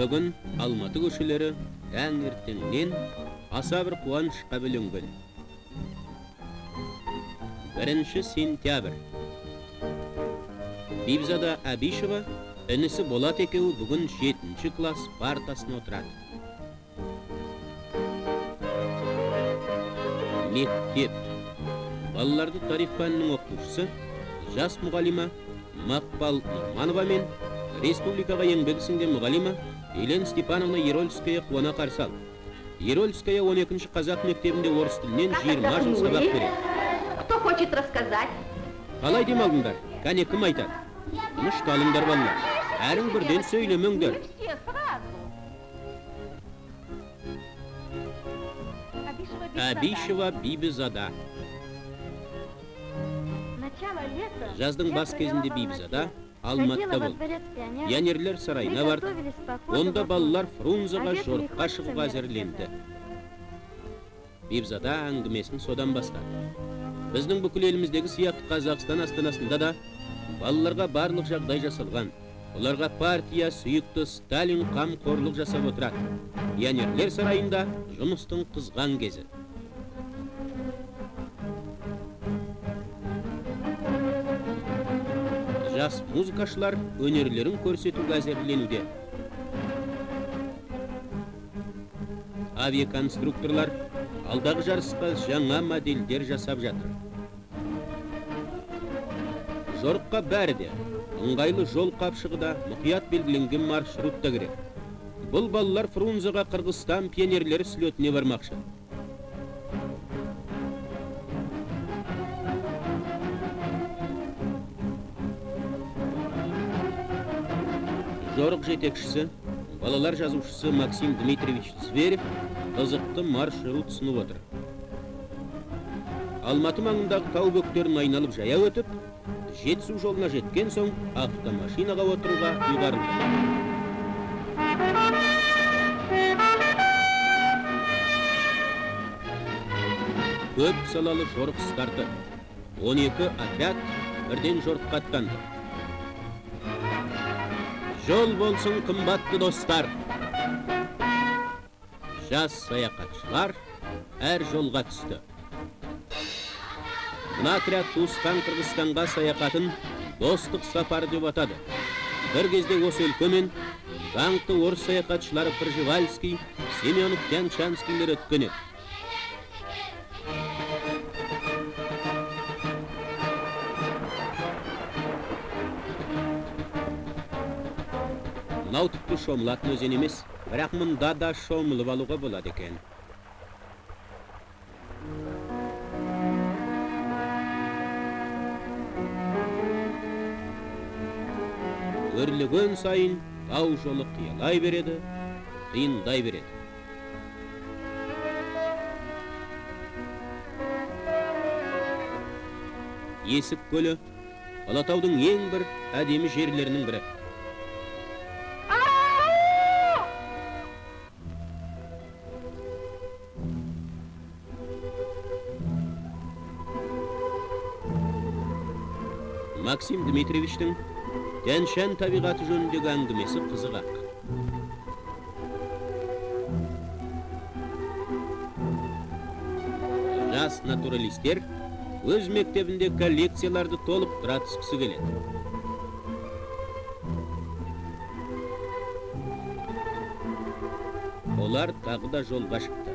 Бүгін Алматы көшелері таңертеңнен аса бір қуанышқа бөленген. 1 сентябрь. Бибзада Абишева інісі Болат екеуі бүгін 7-ші класс партасына отырады. Мектеп. Балаларды тарих пәнінің оқытушысы жас мұғалима Мақпал Нұрманова мен республикаға еңбек сіңген мұғалима Елена Степановна Ерольская қуана қарсы алды. Ерольская 12-ші қазақ мектебінде орыс тілінен 20 жыл сабақ береді. Кто хочет рассказать? Қалай демалдыңдар? Кәне кім айтады? Тынышталыңдар балалар. Әрің бірден сөйлемеңдер. Абишева Бибизада. Жаздың бас кезінде Бибизада Алматыда болды. Пионерлер сарайына барды. Онда балалар Фрунзеға жорыққа шығуға әзірленді. Бибизада әңгімесін содан бастады. Біздің бүкіл еліміздегі сияқты Қазақстан астанасында да балаларға барлық жағдай жасалған. Оларға партия сүйікті Сталин қамқорлық жасап отырады. Пионерлер сарайында жұмыстың қызған кезі. Жас музыкашылар өнерлерін көрсетуге әзірленуде. Авиаконструкторлар алдағы жарысқа жаңа модельдер жасап жатыр. Жорыққа бәрі де ыңғайлы жол қапшығыда мұқият белгіленген маршрутта керек. Бұл балалар Фрунзеға Қырғызстан пионерлері слетіне бармақшы. Жорық жетекшісі, балалар жазушысы Максим Дмитриевич Зверев қызықты маршрут сынып отыр. Алматы маңындағы тау бөктерін айналып жая өтіп, жетісу жолына жеткен соң автомашинаға отыруға ұйғарылды. Көп салалы жорық старты. 12 отряд бірден жорыққа аттанды. Жол болсын қымбатты достар. Жас саяхатшылар әр жолға түсті. Мына отряд туысқан Қырғызстанға саяхатын достық сапар деп атады. Бір кезде осы өлкемен даңқты орыс саяхатшылары Пржевальский, Семенов, Тянчанскийлер өткен еді. Мынау тіпті шомылатын өзен емес, бірақ мұнда да шомылып алуға болады екен. Өрлеген сайын тау жолы қиялай береді, қиындай береді. Есік көлі Алатаудың ең бір әдемі жерлерінің бірі. Максим Дмитриевичтің Тянь-Шань табиғаты жөніндегі әңгімесі қызығақ. Жас натуралистер өз мектебінде коллекцияларды толық тұратысқысы келеді. Олар тағы да жолға шықты.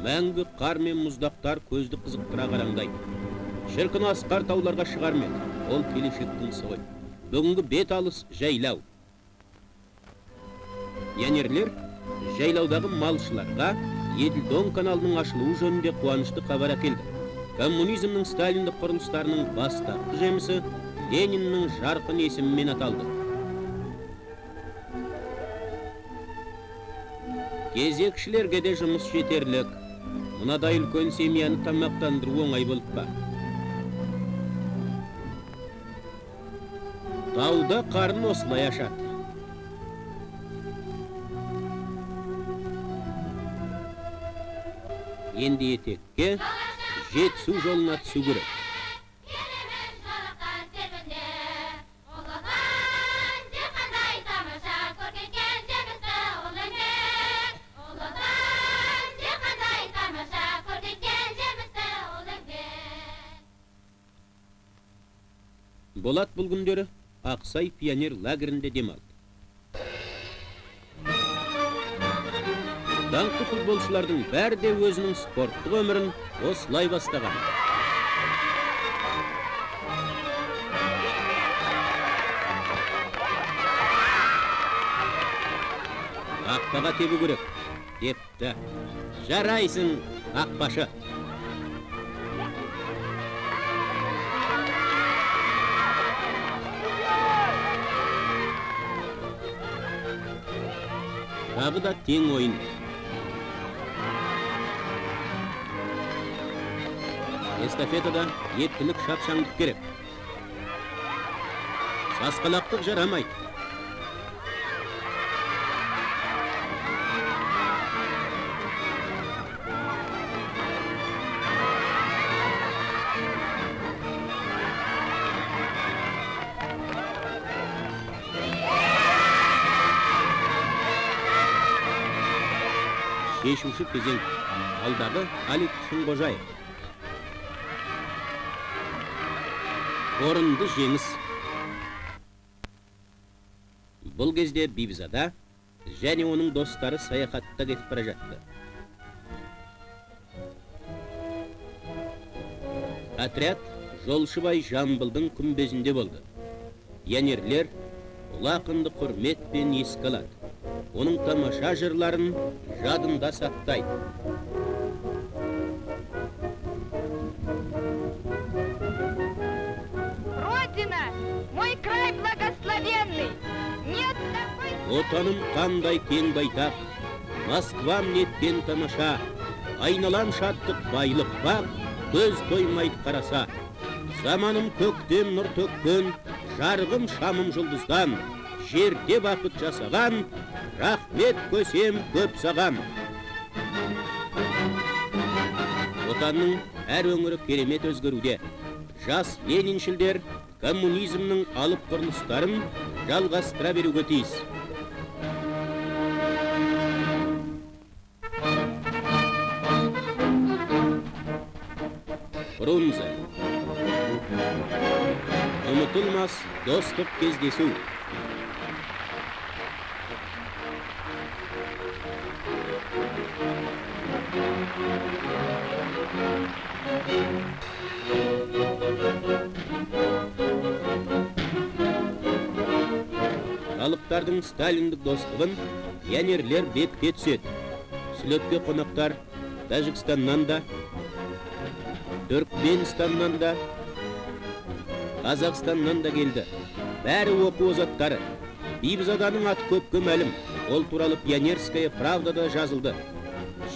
Мәңгі қар мен мұздақтар көзді қызықтыра қараңдайды. Шіркін асқар тауларға шығармеді. Ол келешектің сығы. Бүгінгі бет алыс жайлау. Пионерлер жайлаудағы малшыларға Еділ-Дон каналының ашылуы жөнінде қуанышты хабар әкелді. Коммунизмнің сталиндік құрылыстарының бастапқы жемісі Лениннің жарқын есімімен аталды. Кезекшілерге де жұмыс жетерлік. Мұнадай үлкен семьяны тамақтандыру оңай болып па. Тауда қарын осылай ашады. Енді етекке жетісу жолына түсу керек. Болат бұл күндері Ақсай пионер лагерінде демалды. Даңқты футболшылардың бәрі де өзінің спорттық өмірін осылай бастаған. Ақпаға тебу керек, депті. Жарайсың, ақпашы. Тағы да тең ойын. Эстафетада ептілік шапшаңдық керек. Сасқалақтық жарамайды. Шешуші кезең. Алдағы Алик Шыңғожаев. Орынды жеңіс. Бұл кезде Бибизада және оның достары саяхатта кетіп бара жатты. Отряд Жолшыбай Жамбылдың күмбезінде болды. Пионерлер ұлы ақынды құрметпен еске алады. Оның тамаша жырларын жадында сақтайды. Родина, мой край благословенный, нет такой... Отаным қандай кең байтақ, Москвам неткен тамаша, айналам шаттық байлық бақ, көз тоймайды қараса. Заманым көктем нұр төккен, жарығым шамым жұлдыздан, жерде бақыт жасаған, рахмет көсем көп саған. Отанның әр өңірі керемет өзгеруде. Жас лениншілдер коммунизмнің алып құрылыстарын жалғастыра беруге тиіс. Фрунзе. Ұмытылмас достық кездесу. Халықтардың сталиндік достығын пионерлер бетке түседі. Сүлетке қонақтар Тәжікстаннан да, Түркменстаннан да, Қазақстаннан да келді. Бәрі оқу озаттары. Бибизаданың аты көпке мәлім. Ол туралы Пионерская правдада жазылды.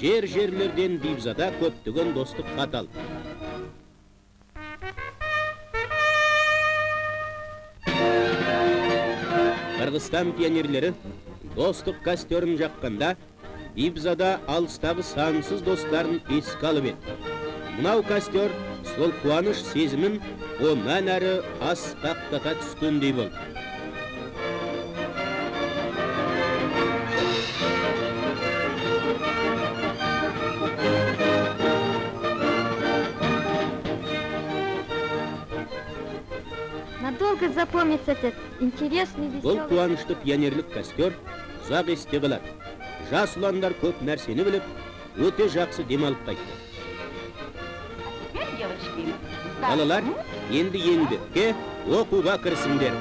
Жер-жерлерден Бибизада көптеген достық хат алды. Қырғызстан пионерлері достық костерін жаққанда, Бибизада алыстағы сансыз достарын еске алып еді. Мынау костер сол қуаныш сезімін онан әрі асқақтата түскендей болды. Надолго запомнится этот интересный Бұл веселый... қуанышты пионерлік костер ұзақ есте қалады. Жас ұландар көп нәрсені біліп, өте жақсы демалып қайтты. Балалар, енді еңбекке, оқуға кірісіңдер.